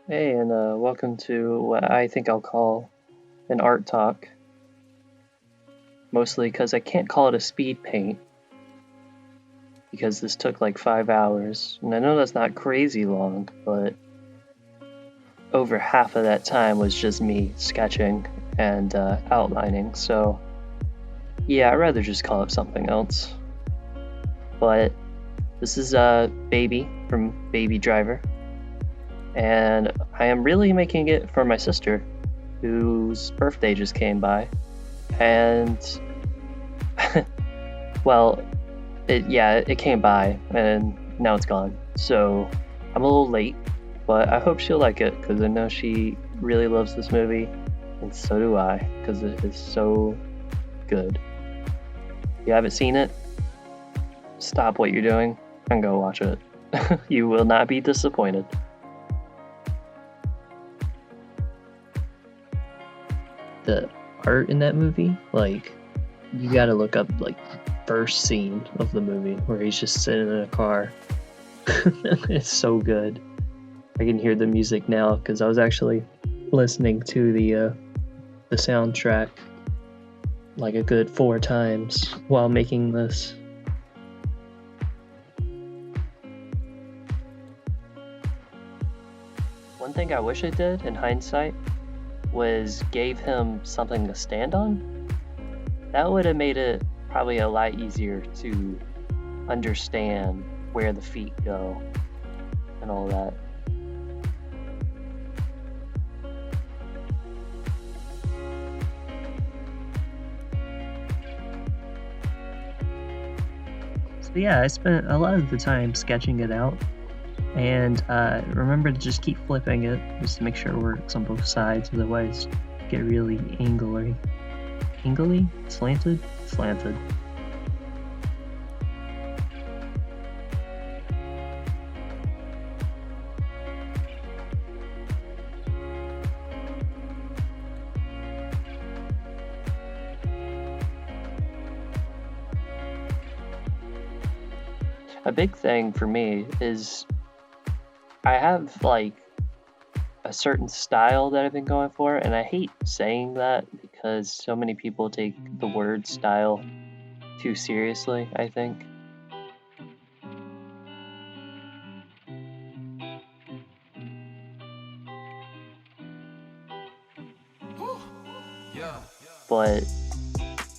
Hey, and welcome to what I think I'll call an art talk. Mostly because I can't call it a speed paint because this took like 5 hours. And I know that's not crazy long, but over half of that time was just me sketching and outlining. So yeah, I'd rather just call it something else. But this is Baby from Baby Driver. And I am really making it for my sister, whose birthday just came by. And well, it came by and now it's gone. So I'm a little late, but I hope she'll like it because I know she really loves this movie, and so do I because it is so good. If you haven't seen it, stop what you're doing and go watch it. You will not be disappointed. The art in that movie, like, you gotta look up like first scene of the movie where he's just sitting in a car. It's so good. I can hear the music now because I was actually listening to the soundtrack like a good 4 times while making this. One thing I wish I did in hindsight was gave him something to stand on. That would have made it probably a lot easier to understand where the feet go and all that. So yeah, I spent a lot of the time sketching it out, and remember to just keep flipping it just to make sure it works on both sides, otherwise get really angly. Slanted? Slanted. A big thing for me is I have like a certain style that I've been going for, and I hate saying that because so many people take the word style too seriously, I think. But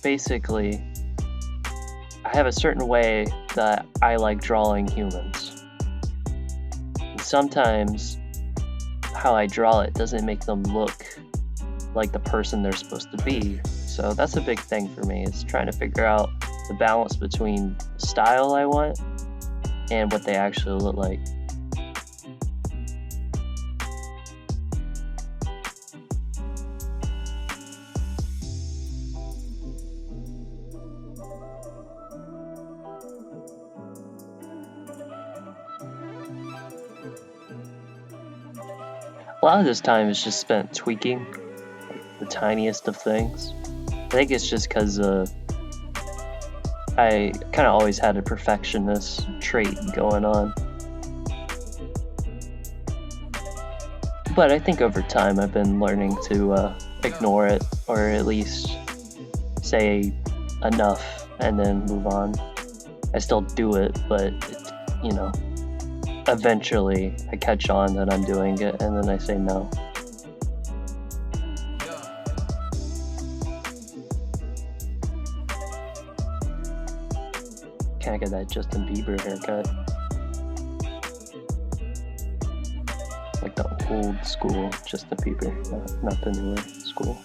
basically, I have a certain way that I like drawing humans. And sometimes how I draw it doesn't make them look like the person they're supposed to be. So that's a big thing for me, is trying to figure out the balance between the style I want and what they actually look like. A lot of this time is just spent tweaking the tiniest of things. I think it's just because I kind of always had a perfectionist trait going on. But I think over time I've been learning to ignore it, or at least say enough and then move on. I still do it, but eventually I catch on that I'm doing it, and then I say no. Can I get that Justin Bieber haircut? Like the old school Justin Bieber, not the newer school.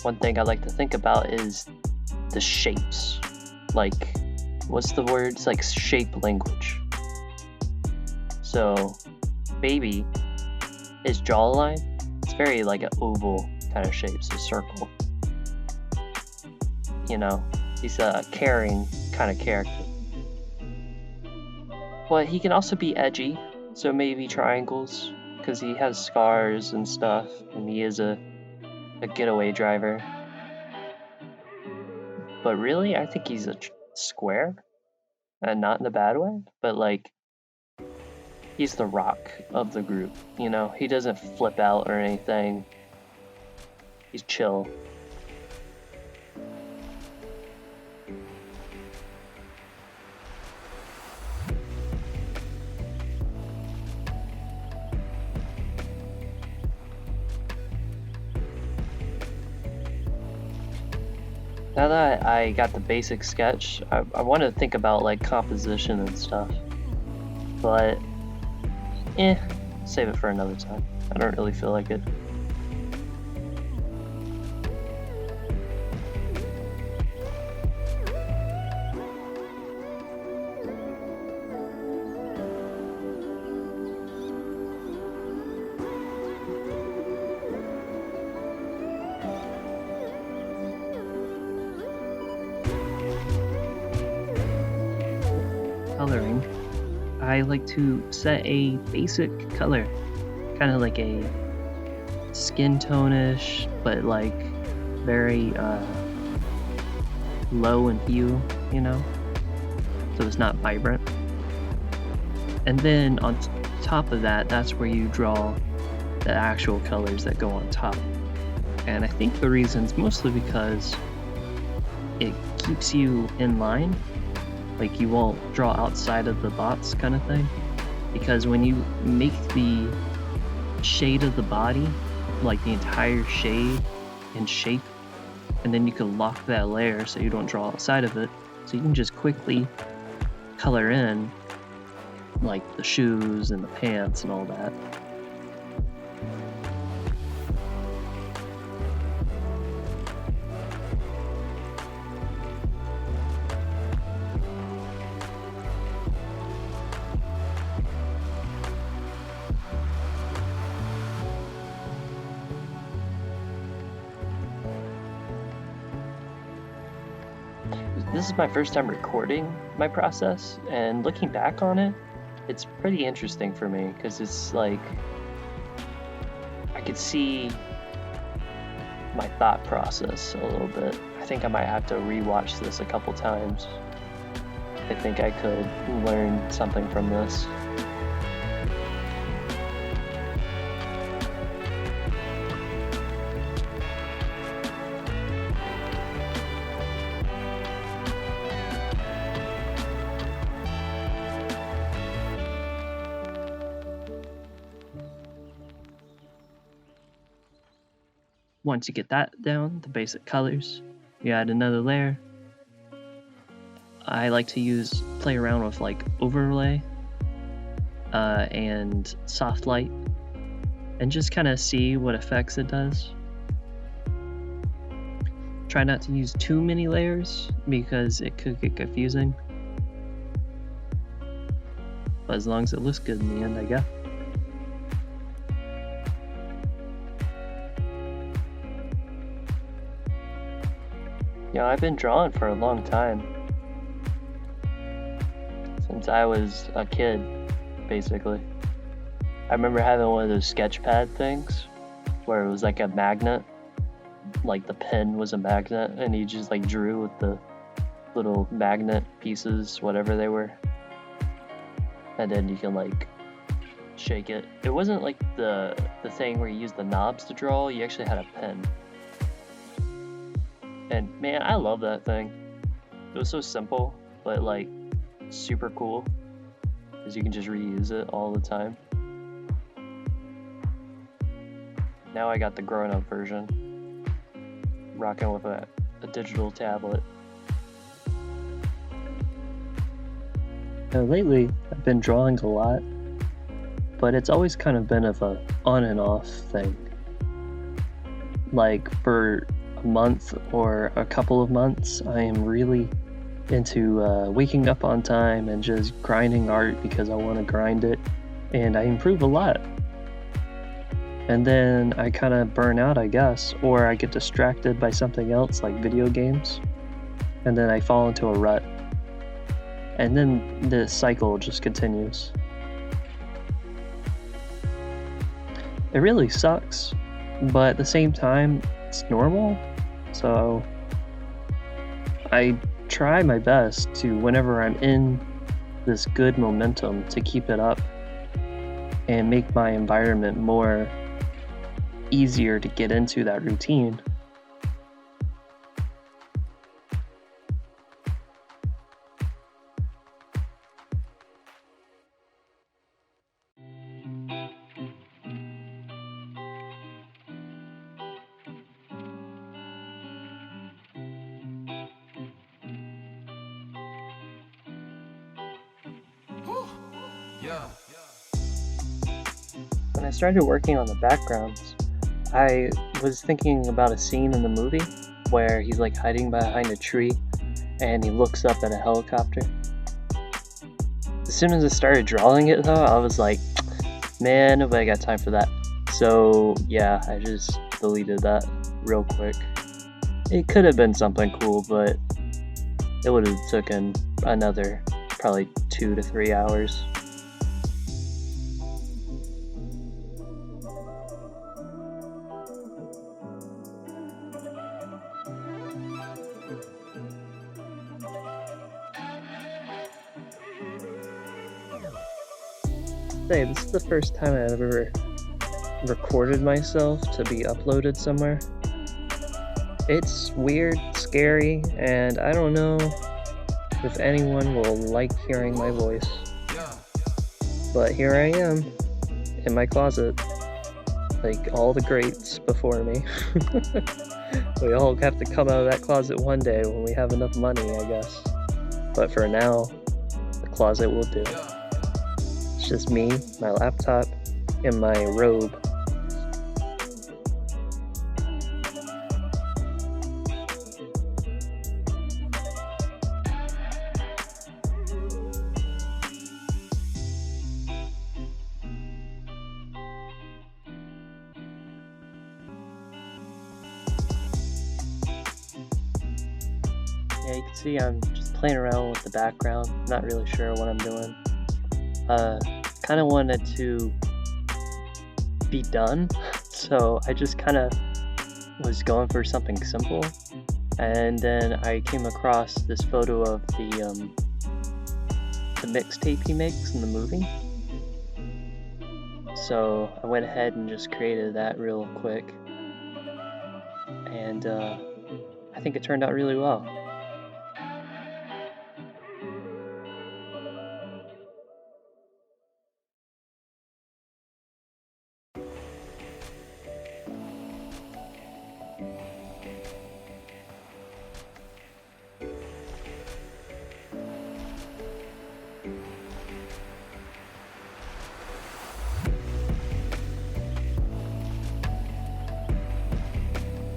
One thing I like to think about is the shapes. Like, what's the word? It's like shape language. So, Baby, his jawline, it's very like an oval kind of shape, so circle. He's a caring kind of character. But he can also be edgy, so maybe triangles, because he has scars and stuff, and he is a getaway driver. but really I think he's a square, and not in a bad way, but like he's the rock of the group, you know? He doesn't flip out or anything. He's chill. Now that I got the basic sketch, I want to think about like composition and stuff, but save it for another time. I don't really feel like it. Coloring, I like to set a basic color, kind of like a skin tone-ish, but like very low in hue, you know, so it's not vibrant. And then on top of that, that's where you draw the actual colors that go on top. And I think the reason's mostly because it keeps you in line. Like you won't draw outside of the box kind of thing, because when you make the shade of the body, like the entire shade and shape, and then you can lock that layer so you don't draw outside of it, so you can just quickly color in like the shoes and the pants and all that. This is my first time recording my process, and looking back on it, it's pretty interesting for me because it's like I could see my thought process a little bit. I think I might have to rewatch this a couple times. I think I could learn something from this. Once you get that down, the basic colors, you add another layer. I like to play around with like overlay and soft light, and just kind of see what effects it does. Try not to use too many layers because it could get confusing, but as long as it looks good in the end, I guess. You know, I've been drawing for a long time. Since I was a kid, basically. I remember having one of those sketch pad things where it was like a magnet. Like the pen was a magnet, and you just like drew with the little magnet pieces, whatever they were. And then you can like shake it. It wasn't like the thing where you use the knobs to draw, you actually had a pen. And man, I love that thing. It was so simple, but like super cool, because you can just reuse it all the time. Now I got the grown-up version, rocking with a digital tablet. Now lately, I've been drawing a lot, but it's always kind of been of a on and off thing. Like for a month or a couple of months, I am really into waking up on time and just grinding art because I want to grind it, and I improve a lot. And then I kind of burn out, I guess, or I get distracted by something else like video games, and then I fall into a rut, and then the cycle just continues. It really sucks, but at the same time, it's normal. So I try my best to, whenever I'm in this good momentum, to keep it up and make my environment more easier to get into that routine. When I started working on the backgrounds, I was thinking about a scene in the movie where he's like hiding behind a tree and he looks up at a helicopter. As soon as I started drawing it though, I was like, man, nobody got time for that. So yeah, I just deleted that real quick. It could have been something cool, but it would have taken another probably 2 to 3 hours. Hey, this is the first time I've ever recorded myself to be uploaded somewhere. It's weird, scary, and I don't know if anyone will like hearing my voice. But here I am, in my closet, like all the greats before me. We all have to come out of that closet one day when we have enough money, I guess. But for now, the closet will do. It's just me, my laptop, and my robe. Yeah, you can see I'm just playing around with the background, not really sure what I'm doing. Kind of wanted to be done, so I just kind of was going for something simple, and then I came across this photo of the mixtape he makes in the movie, so I went ahead and just created that real quick, and I think it turned out really well.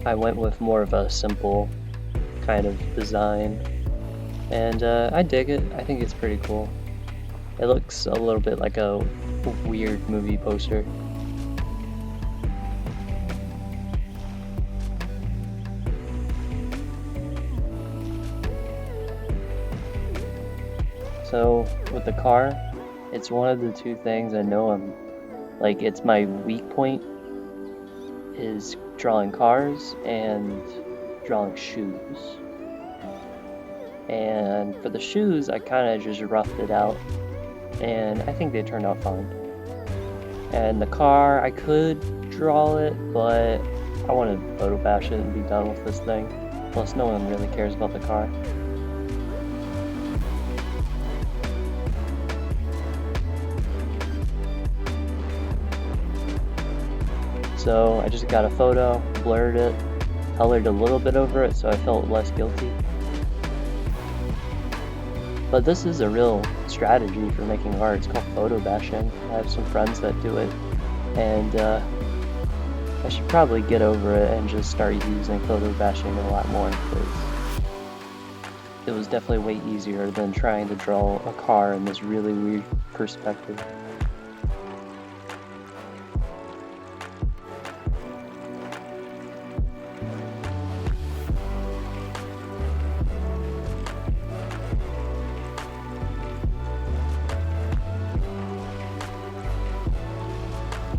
I went with more of a simple kind of design, and I dig it. I think it's pretty cool. It looks a little bit like a weird movie poster. So with the car, it's one of the two things I know it's my weak point is drawing cars and drawing shoes. And for the shoes, I kind of just roughed it out, and I think they turned out fine. And the car, I could draw it, but I want to photo bash it and be done with this thing. Plus, no one really cares about the car. So I just got a photo, blurred it, colored a little bit over it so I felt less guilty. But this is a real strategy for making art. It's called photo bashing. I have some friends that do it, and I should probably get over it and just start using photo bashing a lot more, because it was definitely way easier than trying to draw a car in this really weird perspective.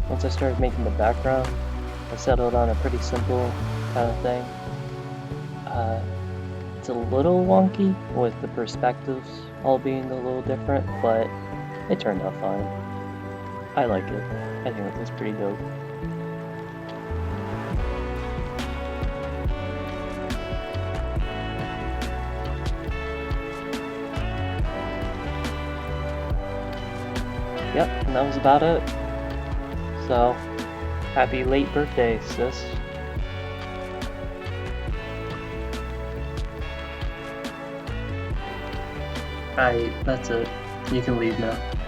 Once I started making the background, I settled on a pretty simple kind of thing. It's a little wonky with the perspectives all being a little different, but it turned out fine. I like it. I think it was pretty dope. Yep, and that was about it. So, happy late birthday, sis. Alright, that's it. You can leave now.